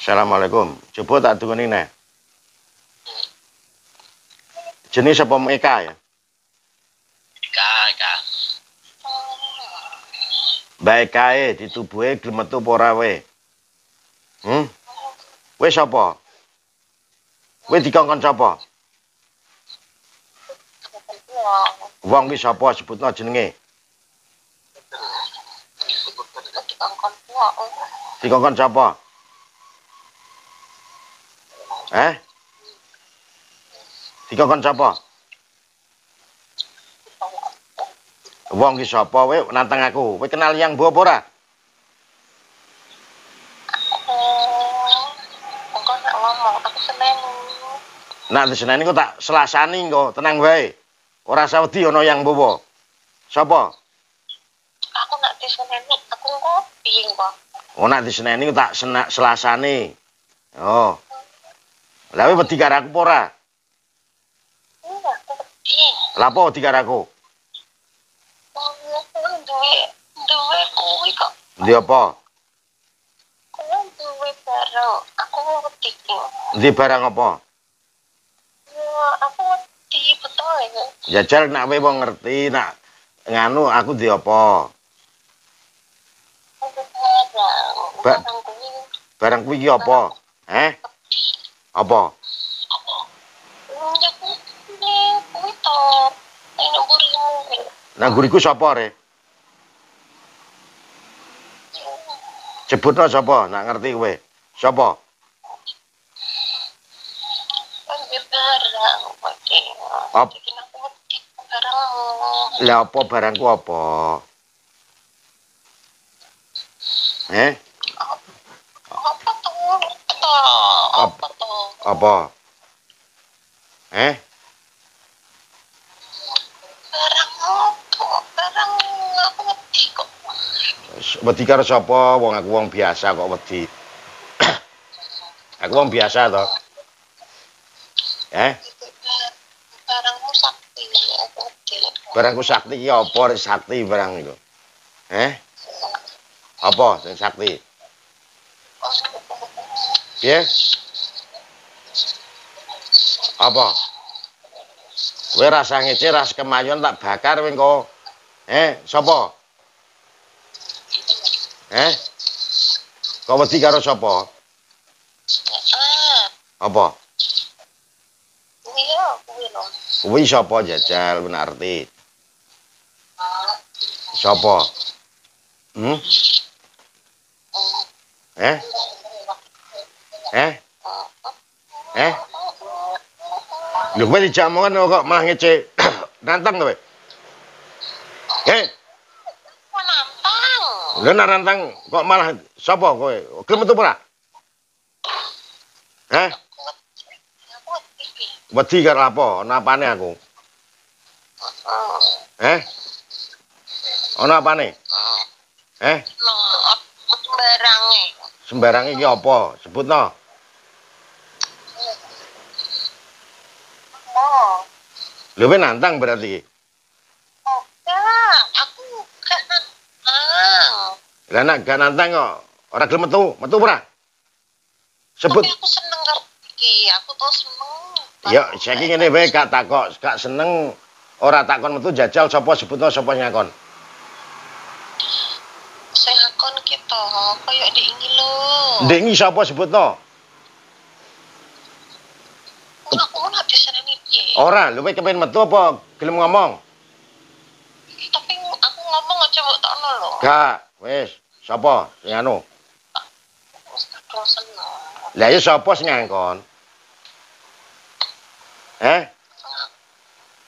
Assalamualaikum. Coba tak dukuni nih. Jenis apa Eka ya? Eka. Baik kae di tubuhe gelem metu apa ora we? Wis sapa? Kowe dikongkon sapa? Wong ki sapa sebutno jenenge? Dikongkon sapa? Dikongkon sapa? Wong ki sapa we nantang aku? Kowe kenal yang mbok apa ora? Nak diseneni kok tak selasani kok, tenang wae. Ora usah wedi ana yang mbok. Sapa? Aku nak diseneni, aku ngopi kok. Oh, nak diseneni kok tak selasani. Oh. Lah kowe wedi karo aku apa ora? Iya, aku wedi. Lah apa wedi karo aku? Duwe kuwi kok. Ndi apa? Duwe barang, aku wedi. Ndi barang apa? Aku wedi betul ya. Jajal nak kowe wong ngerti nak nganu aku ndi apa? Barang kuwi iki apa? Apa? Nang guriku sapa re? Sebutno sapa? Nak ngerti kowe. Sapa? Lah apa barangku apa? Apa? Barang aku wedi kok. Wedi karo sapa? Wong aku wong biasa kok wedi. Aku wong biasa to. Barangmu sakti aku wedi. Barangku sakti iki apa rek sakti barang iku? Apa sing sakti? Piye? Apa? Kowe rasa ngece ras kemayon tak bakar kowe engko. Sapa? Kok wedi karo sapa? Apa? Iya, kuwi lho. Kuwi sapa jajal ben arti? Sapa? Lho kowe dijamongan kok malah ngece. Nantang kowe. Nantang. Lho nantang kok malah sapa kowe? Gelem metu ora? Wedi karo apa? Ana apane aku? Ana apane? Sembarange. Sembarange iki apa? Sebutno. Lho kowe nantang berarti. Aku gak nantang. Lah nek gak nantang kok ora gelem metu, metu ora? Sebut. Tapi aku seneng karo iki, aku tuh seneng. Ya, saiki ngene wae gak takok, gak seneng ora takon metu jajal sapa sebutno sapa nyakon. Sing akon kita koyo ndek iki lho. Ndek iki sapa sebutno? Aku ora diseneni iki. Ora, lho kowe kepengin metu apa gelem ngomong? Tapi aku ngomong aja mbok takno lho. Gak, wis. Sapa sing anu? Wis kadung seneng. Lah ya sapa sing ngangkon?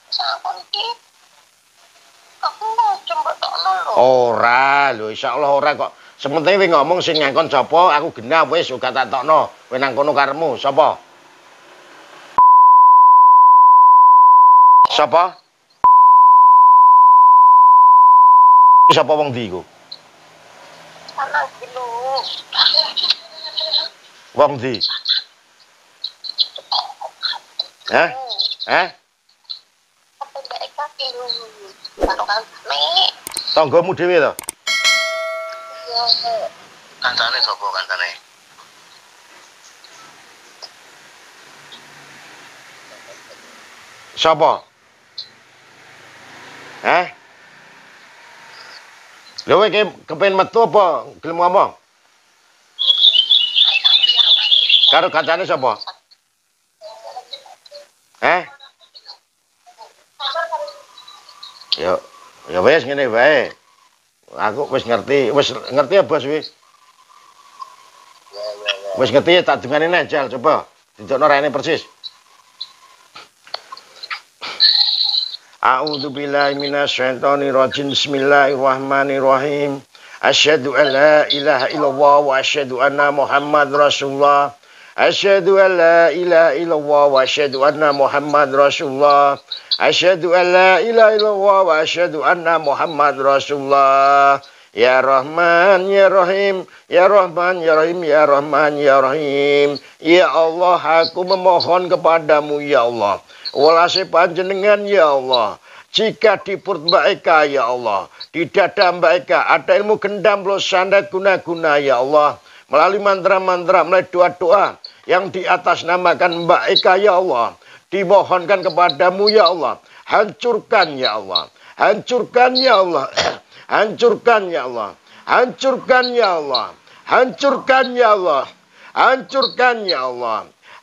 Sakon iki. Aku mau coba takno lho. Ora, lho insyaallah ora kok. Sementing kowe ngomong sing ngangkon sapa, aku genah wis uga tak tokno. Kowe nang kono karemu, sapa? Sapa? Sapa wong ndi iku? Ana iki lho. Wong ndi? Tanggamu dhewe to? Kancane sapa kancane? Sapa? Lha kowe kepen metu apa gelem ngomong? Karo kancane sapa? Ya wis ngene wae. Aku wis ngerti ya Bos wis. Wis ngerti ya tak dungane nejal coba. Dijokno raine persis. A'udzu billahi minasyaitonir rajim. Bismillahirrahmanirrahim. Asyhadu an la ilaha illallah wa asyhadu anna Muhammad Rasulullah. Asyhadu an la ilaha illallah wa asyhadu anna Muhammad Rasulullah. Asyhadu an la ilaha illallah wa asyhadu anna Muhammad Rasulullah. Ya Rahman ya Rahim, ya Rahman ya Rahim, ya Rahman ya Rahim. Ya Allah, aku memohon kepadamu ya Allah. Walase panjenengan ya Allah. Jika di perut Mbak Eka ya Allah, di dada Mbak Eka ada ilmu gendam losanda guna-guna ya Allah. Melalui mantra-mantra, melalui doa-doa yang di atas namakan Mbak Eka ya Allah. Dimohonkan kepadamu ya Allah. Hancurkan ya Allah. Hancurkan ya Allah. Hancurkan ya Allah. Hancurkan ya Allah. Hancurkan ya Allah. Hancurkan ya Allah.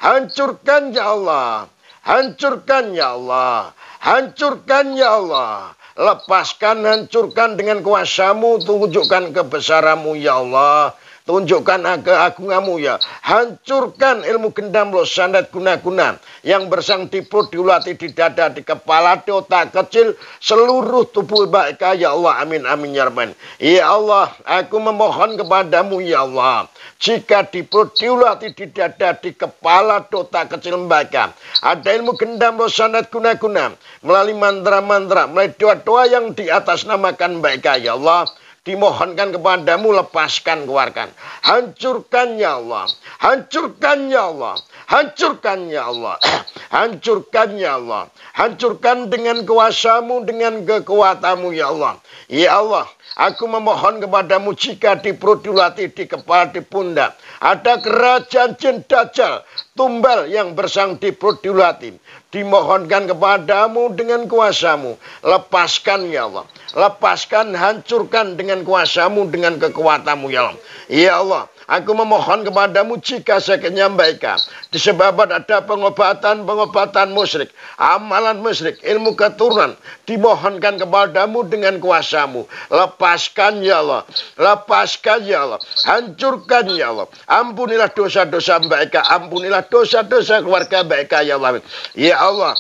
Hancurkan ya Allah. Hancurkan ya Allah. Hancurkan ya Allah. Lepaskan, hancurkan dengan kuasamu. Tunjukkan kebesaranmu ya Allah. Tunjukkan keagunganmu ya. Hancurkan ilmu gendam lo sandat guna-guna. Yang bersang di perut, di ulati, di dada, di kepala, di otak kecil. Seluruh tubuh Mbak Eka ya Allah. Amin, amin ya Rahman. Ya Allah, aku memohon kepadamu ya Allah. Jika di perut, di ulati, di dada, di kepala, di otak kecil Mbak Eka. Ada ilmu gendam lo sandat guna-guna. Melalui mantra-mantra, melalui doa-doa yang di atas namakan Mbak Eka ya Allah. Dimohonkan kepadamu, lepaskan, keluarkan. Hancurkan ya Allah. Hancurkan ya Allah. Hancurkan ya Allah. Hancurkan ya Allah. Hancurkan dengan kuasamu, dengan kekuatanmu ya Allah. Ya Allah, aku memohon kepadamu jika di perut, di ulati, di kepala, di pundak. Ada kerajaan jin dajjal, tumbal yang bersang di perut, di ulati. Dimohonkan kepadamu dengan kuasamu. Lepaskan ya Allah. Lepaskan, hancurkan dengan kuasamu, dengan kekuatanmu ya Allah. Ya Allah, aku memohon kepadamu jika sakitnya Mbak Eka. Disebabkan ada pengobatan musyrik. Amalan musyrik, ilmu keturunan. Dimohonkan kepadamu dengan kuasamu. Lepaskan ya Allah. Lepaskan ya Allah. Hancurkan ya Allah. Ampunilah dosa-dosa Mbak Eka. Ampunilah dosa-dosa keluarga Mbak Eka ya Allah. Ya Allah,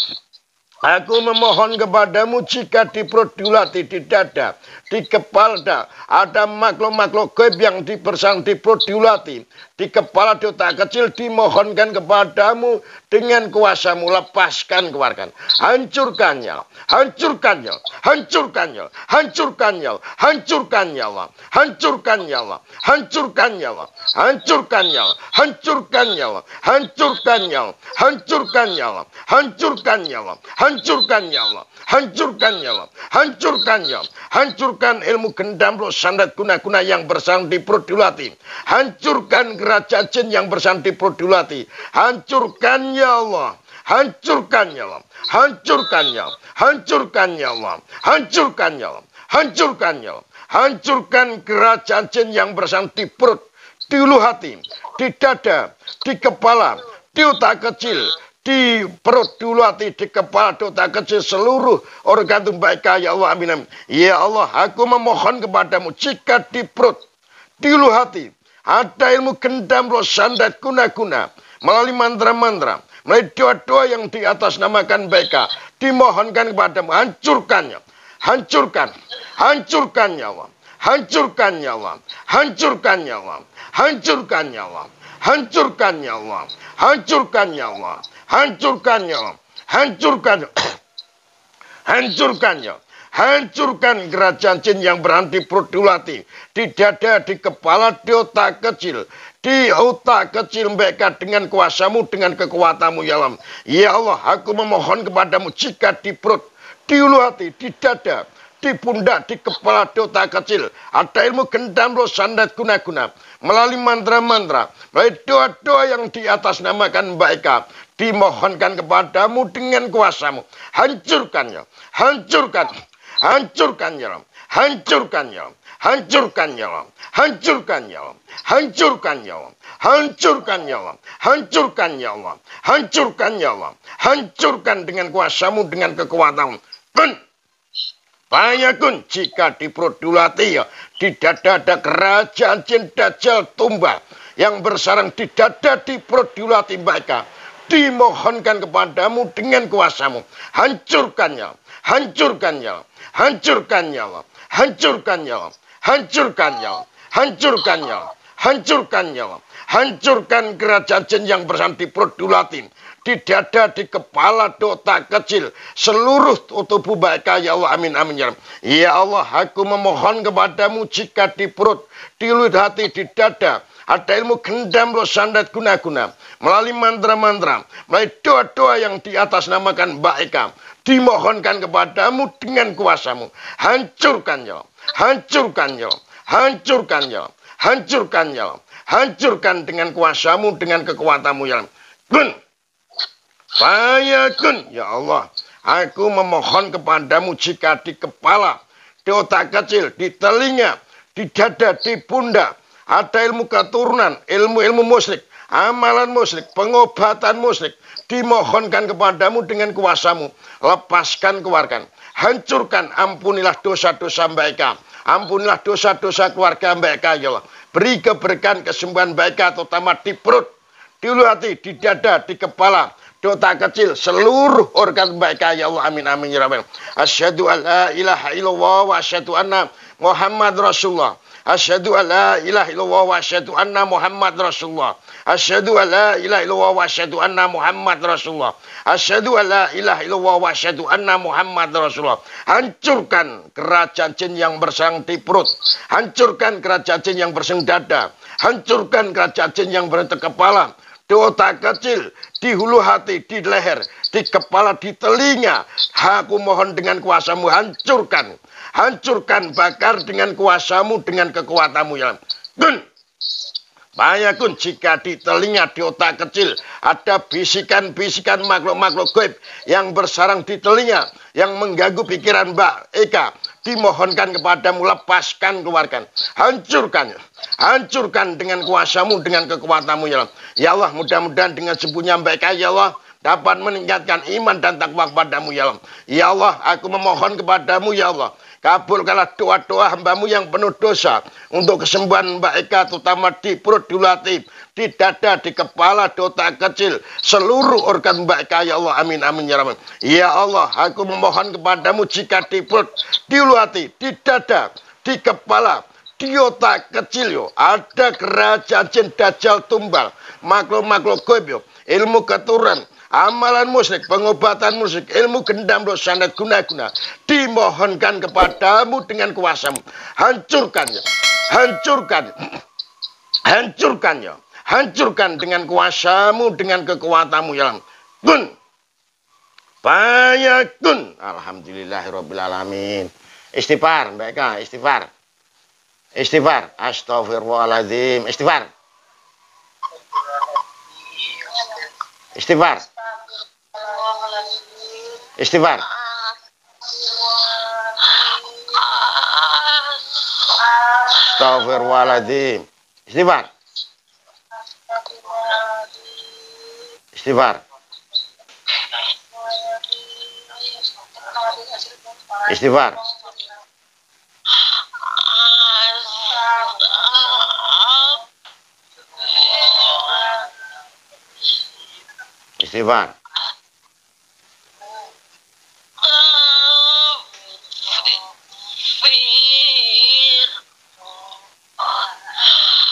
aku memohon kepadamu jika di perut, di ulati, di dada, di kepala ada makhluk-makhluk gaib yang dipersang di perut, di ulati, di kepala, di otak kecil, dimohonkan kepadamu dengan kuasamu. Lepaskan, keluarkan. Hancurkannya. Hancurkannya. Hancurkannya. Hancurkannya. Hancurkannya Allah. Hancurkannya Allah. Hancurkannya Allah. Hancurkannya Allah. Hancurkannya Allah. Hancurkannya Allah. Hancurkannya Allah. Hancurkannya Allah. Hancurkannya Allah. Hancurkannya Allah. Hancurkannya. Hancurkan ilmu gendam roh sandat guna-guna yang bersang di perut, di ulati. Hancurkan kerajaan jin yang bersang di perut, di ulati. Hancurkan ya Allah. Hancurkan ya Allah. Hancurkan ya Allah. Hancurkan ya Allah. Hancurkan ya Allah. Hancurkan ya Allah. Hancurkan kerajaan jin yang bersang di perut, di ulu hati, di dada, di kepala, di otak kecil, di perut, di ulu hati, di kepala, di otak kecil, seluruh organ tubuh Eka ya Allah. Amin, amin. Ya Allah, aku memohon kepadamu jika di perut, di ulu hati ada ilmu gendam roh sandat guna-guna, melalui mantra-mantra, melalui doa-doa yang di atas namakan Eka, dimohonkan kepadamu. Hancurkannya. Hancurkan. Hancurkan ya Allah. Hancurkan ya Allah. Hancurkan ya Allah. Hancurkan ya Allah. Hancurkan ya Allah. Hancurkan ya Allah. Hancurkan ya Allah. Hancurkan. Hancurkan ya. Hancurkan kerajaan jin yang berhenti perut, di ulati, di dada, di kepala, di otak kecil. Di otak kecil mereka dengan kuasamu, dengan kekuatanmu ya Allah. Ya Allah, aku memohon kepadamu jika di perut, di ulu hati, di dada, di pundak, di kepala, di otak kecil. Ada ilmu gendam roh sandat guna-guna. Melalui mantra-mantra, melalui doa-doa yang di atas namakan Mbak Eka. Dimohonkan kepadamu dengan kuasamu. Hancurkan ya. Hancurkan. Hancurkan ya. Hancurkan ya. Hancurkan ya Allah. Hancurkan ya Allah. Hancurkan ya Allah. Hancurkan ya Allah. Hancurkan ya Allah. Hancurkan ya Allah. Hancurkan dengan kuasamu, dengan kekuatanmu. Kun. Bayakun jika diprodulati ya. Di dada ada kerajaan jin dajjal tumbal. Yang bersarang di dada diprodulati mereka. Dimohonkan kepadamu dengan kuasamu. Hancurkan ya Allah. Hancurkan ya Allah. Hancurkan ya Allah. Hancurkan ya Allah. Hancurkan ya Allah. Hancurkan ya Allah. Hancurkan ya Allah. Hancurkan kerajaan jin yang bersarang di produlatin. Di dada, di kepala, di otak kecil. Seluruh tubuh mereka ya Allah. Amin, amin ya Allah. Ya Allah, aku memohon kepadamu jika di perut, di luar hati, di dada. Ada ilmu gendam roh sandat guna-guna. Melalui mantra-mantra. Melalui doa-doa yang di atas namakan Mbak Eka. Dimohonkan kepadamu dengan kuasamu. Hancurkan ya Allah. Hancurkan ya Allah. Hancurkan ya Allah. Hancurkan ya Allah. Hancurkan dengan kuasamu, dengan kekuatanmu ya Allah. Kun. Fayakun ya Allah. Aku memohon kepadamu jika di kepala, di otak kecil, di telinga, di dada, di pundak. Ada ilmu keturunan, ilmu-ilmu musyrik, amalan musyrik, pengobatan musyrik. Dimohonkan kepadamu dengan kuasamu. Lepaskan, keluarkan. Hancurkan, ampunilah dosa-dosa mereka. Ampunilah dosa-dosa keluarga mereka ya Allah. Beri keberkahan, kesembuhan mereka, terutama di perut, di ulu hati, di dada, di kepala, di otak kecil, seluruh organ mereka ya Allah. Amin, amin ya Rabbal. Asyhadu an la ilaha illallah wa asyhadu anna Muhammad Rasulullah. Asyhadu an la ilaha illallah wa asyhadu anna Muhammad Rasulullah. Asyhadu an la ilaha illallah wa asyhadu anna Muhammad Rasulullah. Asyhadu an la ilaha illallah wa asyhadu anna Muhammad Rasulullah. Hancurkan kerajaan jin yang bersarang di perut. Hancurkan kerajaan jin yang bersarang dada. Hancurkan kerajaan jin yang bersarang di kepala, di otak kecil, di hulu hati, di leher, di kepala, di telinga. Aku mohon dengan kuasamu, hancurkan. Hancurkan, bakar dengan kuasamu, dengan kekuatanmu ya Allah. Kun. Bayakun jika di telinga, di otak kecil, ada bisikan-bisikan makhluk-makhluk gaib yang bersarang di telinga, yang mengganggu pikiran Mbak Eka. Dimohonkan kepadamu, lepaskan, keluarkan. Hancurkan. Hancurkan dengan kuasamu, dengan kekuatanmu ya Allah. Ya Allah, mudah-mudahan dengan sembuhnya Mbak Eka ya Allah, dapat meningkatkan iman dan takwa kepadamu ya Allah. Ya Allah, aku memohon kepadamu ya Allah. Kabulkanlah doa-doa hambamu yang penuh dosa. Untuk kesembuhan Mbak Eka, terutama di perut, di hati, di dada, di kepala, di otak kecil. Seluruh organ Mbak Eka, ya Allah. Amin, amin, ya Rahman. Ya Allah, aku memohon kepadamu jika di perut, di hati, di dada, di kepala, di otak kecil, yo, ada kerajaan jin dajjal tumbal. Makhluk-makhluk gaib, yo, ilmu keturunan, amalan musyrik, pengobatan musyrik, ilmu gendam dosa sanad guna-guna. Dimohonkan kepadamu dengan kuasamu. Hancurkan ya. Hancurkan. Hancurkan ya. Hancurkan dengan kuasamu, dengan kekuatanmu ya Allah. Kun. Fayakun. Alhamdulillahirabbil alamin. Istighfar, Mbak Eka, istighfar. Istighfar. Astagfirullahaladzim. Istighfar. Istighfar. Istighfar. Astagfirullahaladzim. Istighfar. Istighfar. Istighfar. Istighfar.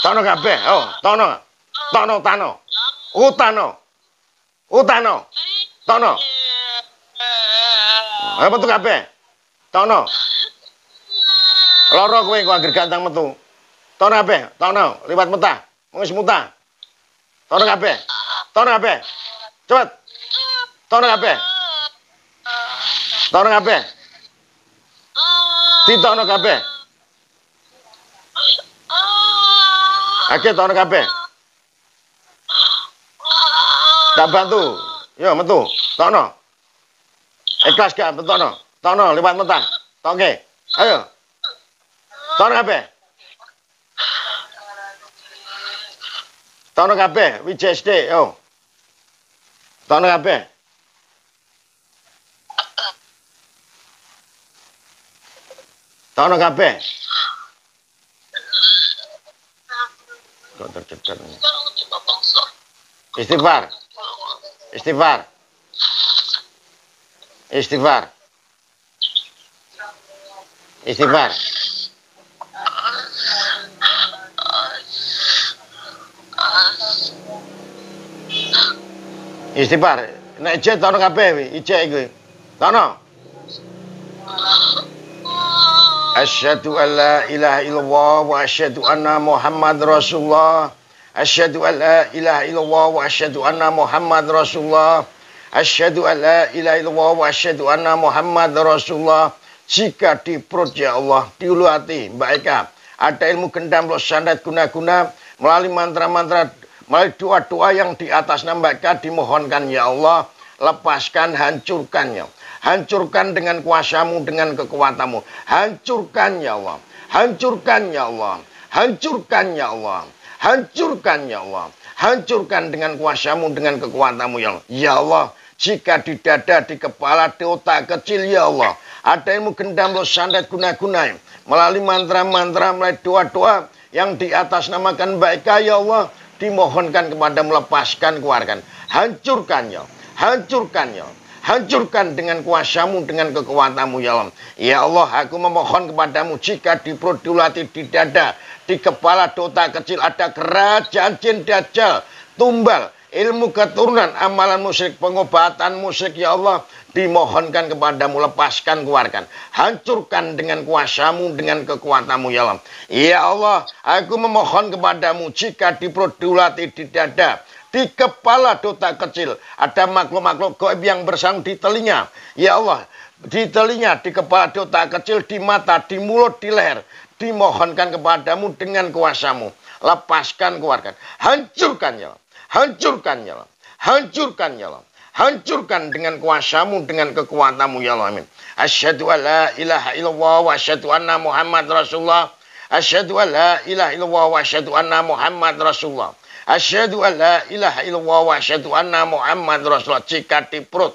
Tono kabeh, oh, tono. Tono tano. Utano. Utano. Tono. Apa tuh kabeh? Tono. Loro kowe kok anggere gantang metu. Tono kabeh, tono, liwat metah. Wis mutah. Tono kabeh. Tono kabeh. Cepet. Tono kabeh. Tono kabeh. Ditokno kabeh. Akeh tokno kabeh. Tak bantu. Yo metu. Tokno. Ikhlas gak tokno. Tokno liwat mentah. Toke. Ayo. Tokno kabeh. Tokno kabeh, WJSD, yo. Tokno kabeh. Tokno kabeh. Kok tercecer. Istighfar. Istighfar. Istighfar. Istighfar. Istighfar. Nek ijek tono kabeh ijek iku. Tono. Asyhadu an la ilaha illallah wa asyhadu anna Muhammad Rasulullah. Asyhadu an la ilaha illallah wa asyhadu anna Muhammad Rasulullah. Asyhadu an la ilaha illallah wa asyhadu anna Muhammad Rasulullah. Jika di perut ya Allah, di ulu hati Mbak Eka ada ilmu gendam loh sandat guna-guna melalui mantra-mantra, melalui doa-doa yang di atas nama Mbak Eka dimohonkan ya Allah, lepaskan, hancurkannya. Hancurkan dengan kuasamu, dengan kekuatanmu. Hancurkan ya Allah. Hancurkan ya Allah. Hancurkan ya Allah. Hancurkan ya Allah. Hancurkan dengan kuasamu, dengan kekuatanmu ya Allah. Ya Allah, jika di dada, di kepala, di otak kecil ya Allah, ada ilmu gendam loh sandat guna-guna melalui mantra-mantra, melalui doa-doa yang di atas namakan Mbak Eka ya Allah, dimohonkan kepada melepaskan, keluarkan. Hancurkan ya. Hancurkan ya. Hancurkan dengan kuasamu, dengan kekuatanmu ya Allah. Ya Allah, aku memohon kepadamu jika di perut, di hati, di dada, di kepala, di otak kecil ada kerajaan jin dajjal, tumbal, ilmu keturunan, amalan musyrik, pengobatan musyrik ya Allah, dimohonkan kepadamu, lepaskan, keluarkan. Hancurkan dengan kuasamu, dengan kekuatanmu ya Allah. Ya Allah, aku memohon kepadamu jika di perut, di hati, di dada, di kepala, di otak kecil ada makhluk-makhluk gaib yang bersarang di telinga. Ya Allah, di telinga, di kepala, di otak kecil, di mata, di mulut, di leher, dimohonkan kepadamu dengan kuasamu. Lepaskan, keluarkan. Hancurkan ya Allah. Hancurkan ya Allah. Hancurkan ya Allah. Hancurkan dengan kuasamu, dengan kekuatanmu ya Allah. Amin. Asyhadu an la ilaha illallah wa asyhadu anna Muhammad Rasulullah. Asyhadu an la ilaha illallah wa asyhadu anna Muhammad Rasulullah. Asyhadu an la ilaha illallah wa asyhadu anna Muhammad Rasulullah. Jika di perut,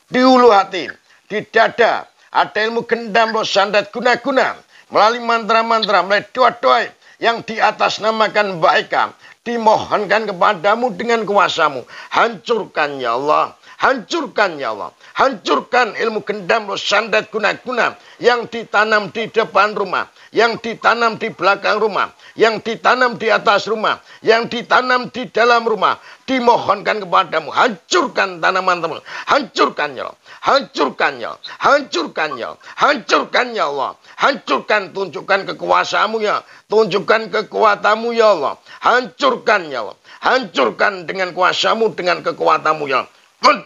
di ulu hati, di dada ada ilmu gendam loh sandat guna-guna melalui mantra-mantra, melalui doa-doa yang di atas namakan Mbak Eka, dimohonkan kepadamu dengan kuasamu. Hancurkan ya Allah. Hancurkan ya Allah. Hancurkan ilmu gendam loh sandat guna-guna yang ditanam di depan rumah, yang ditanam di belakang rumah, yang ditanam di atas rumah, yang ditanam di dalam rumah. Dimohonkan kepadamu. Hancurkan tanaman teman. Hancurkan ya Allah. Hancurkan ya Allah. Hancurkan ya Allah. Hancurkan ya Allah. Hancurkan, tunjukkan kekuasaanmu ya. Tunjukkan kekuatanmu ya Allah. Hancurkan ya Allah. Hancurkan dengan kuasamu, dengan kekuatanmu ya Allah. Kun.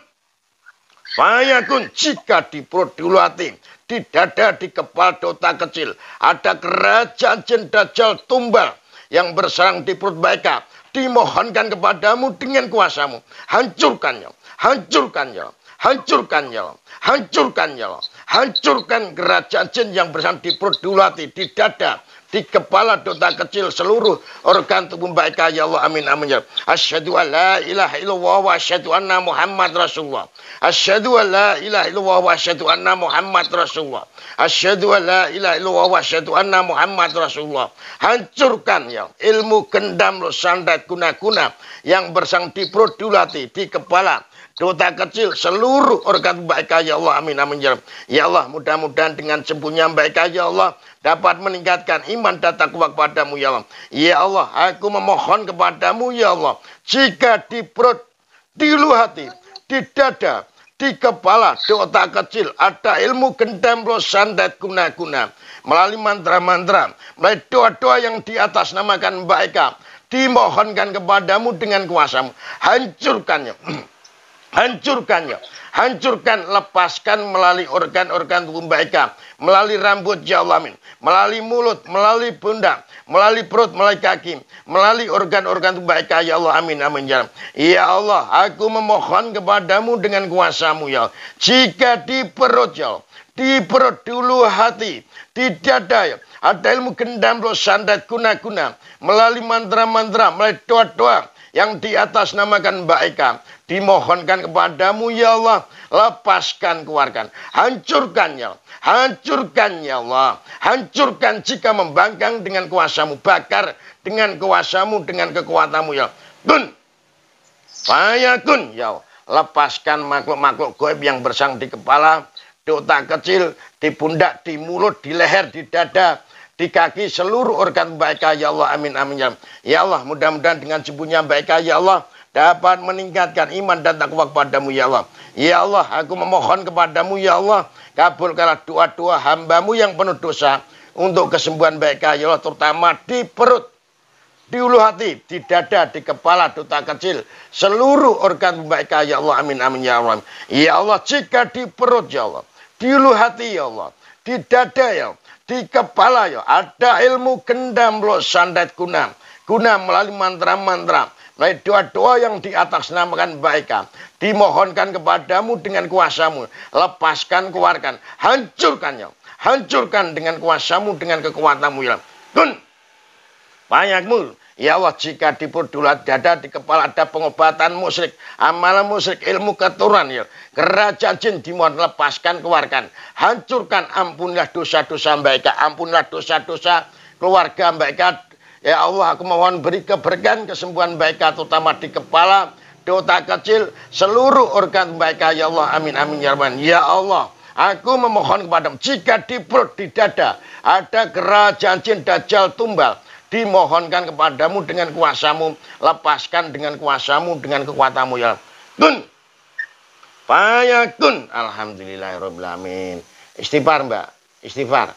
Fayakun, jika di perut, di ulu hati, di dada, di kepala, di otak kecil ada kerajaan jin dajjal tumbal yang bersarang di perut Mbak Eka, dimohonkan kepadamu dengan kuasamu. Hancurkan ya. Hancurkan ya. Hancurkan ya. Hancurkan ya. Hancurkan kerajaan jin yang bersarang di perut, di ulu hati, di dada, di kepala, di otak kecil, seluruh organ tubuh Mbak Eka ya Allah. Amin amin ya. Asyhadu an la ilaha illallah wa asyhadu anna Muhammad Rasulullah. Asyhadu an la ilaha illallah wa asyhadu anna Muhammad Rasulullah. Asyhadu an la ilaha illallah wa asyhadu anna Muhammad Rasulullah. Hancurkan ya ilmu gendam lo sandat guna-guna yang bersarang di perut, di hati, di kepala, di otak kecil, seluruh organ Mbak Eka ya Allah. Amin amin ya. Ya Allah, mudah-mudahan dengan sembuhnya Mbak Eka ya Allah dapat meningkatkan iman dan takwa kepadamu ya Allah. Ya Allah, aku memohon kepadamu ya Allah, jika di perut, di ulu hati, di dada, di kepala, di otak kecil ada ilmu gendam loh sandat guna-guna melalui mantra-mantra, melalui doa-doa yang di atas namakan Mbak Eka, dimohonkan kepadamu dengan kuasamu. Hancurkannya. Hancurkan ya. Hancurkan, lepaskan melalui organ-organ tubuh Mbak Eka. Melalui rambut ya Allah amin. Melalui mulut, melalui pundak, melalui perut, melalui kaki. Melalui organ-organ tubuh Mbak Eka ya Allah amin amin ya. Ya Allah, aku memohon kepadamu dengan kuasamu ya Allah. Jika di perut ya Allah, di perut dulu hati, di dada ya. Ada ilmu gendam roh sandat guna-guna. Melalui mantra-mantra, melalui doa-doa yang di atas namakan Mbak Eka. Dimohonkan kepadamu ya Allah. Lepaskan, keluarkan. Hancurkan ya Allah. Hancurkan ya Allah. Hancurkan jika membangkang dengan kuasamu. Bakar dengan kuasamu, dengan kekuatanmu ya Allah. Kun. Fayakun ya Allah. Lepaskan makhluk-makhluk gaib yang bersang di kepala, di otak kecil, di pundak, di mulut, di leher, di dada, di kaki, seluruh organ Mbak Eka ya Allah. Amin amin ya Allah. Ya Allah, mudah-mudahan dengan sembuhnya Mbak Eka ya Allah dapat meningkatkan iman dan takwa kepadamu ya Allah. Ya Allah, aku memohon kepadamu ya Allah, kabulkanlah doa-doa hambamu yang penuh dosa untuk kesembuhan Mbak Eka ya Allah, terutama di perut, di ulu hati, di dada, di kepala, di otak kecil, seluruh organ Mbak Eka ya Allah. Amin amin ya Allah. Ya Allah, jika di perut ya Allah, di ulu hati ya Allah, di dada ya Allah, di kepala ya ada ilmu gendam loh sandat guna melalui mantra-mantra, melalui doa-doa yang di atas namakan Mbak Eka. Dimohonkan kepadamu dengan kuasamu. Lepaskan, keluarkan. Hancurkan ya. Hancurkan dengan kuasamu, dengan kekuatanmu ya. Kun. Banyakmu. Ya Allah, jika di perut dada, di kepala ada pengobatan musyrik, amalan musyrik, ilmu keturunan ya. Kerajaan jin dimohon lepaskan, keluarkan. Hancurkan, ampunilah dosa-dosa Mbak Eka. Ampunilah dosa-dosa keluarga Mbak Eka. Ya Allah, aku mohon beri keberkahan kesembuhan Mbak Eka, terutama di kepala, di otak kecil, seluruh organ Mbak Eka ya Allah. Amin amin ya Rahman. Ya Allah, aku memohon kepadamu, jika di perut, di dada ada kerajaan jin dajjal tumbal, dimohonkan kepadamu dengan kuasamu, lepaskan dengan kuasamu, dengan kekuatanmu ya. Kun. Fayakun. Alhamdulillahirabbil alamin. Istighfar Mbak, istighfar.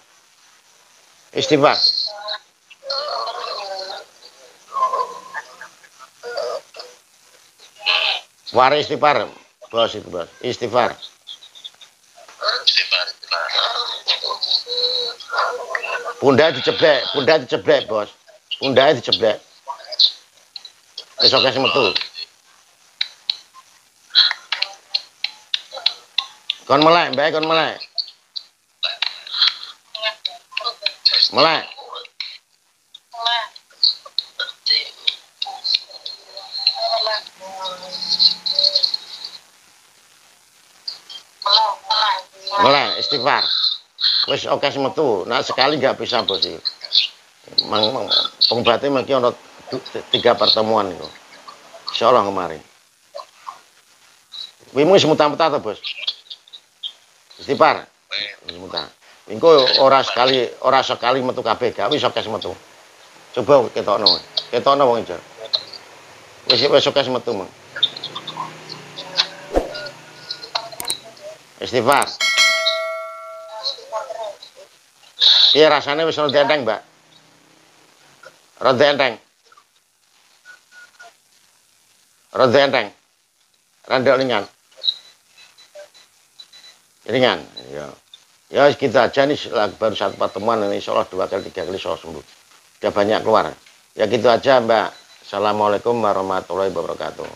Istighfar. Suara istighfar, bos itu bos. Istighfar. Pundak diceblek bos. Pundaknya diceblek. Besok kasih metu. Kon melek, Mbak, kon melek. Melek. Mulai istighfar. Wis oke semetu. Nah sekali nggak bisa bos sih. Mang pengobatnya mungkin ada 3 pertemuan itu. Insyaallah kemarin. Wimu semuta-muta to bos. Istighfar. Semuta. Engko ora sekali metu kabeh gak wis oke semetu. Coba ketokno. Ketokno wong ijo. Wis oke semetu mong. Istighfar. Iya rasanya wis rada enteng, Mbak. Rada enteng. Rada enteng. Rada ringan. Ringan, ya. Ya kita aja nih baru 1 pertemuan ini insyaallah 2 kali 3 kali insyaallah sembuh. Udah banyak keluar. Ya gitu aja, Mbak. Assalamualaikum warahmatullahi wabarakatuh.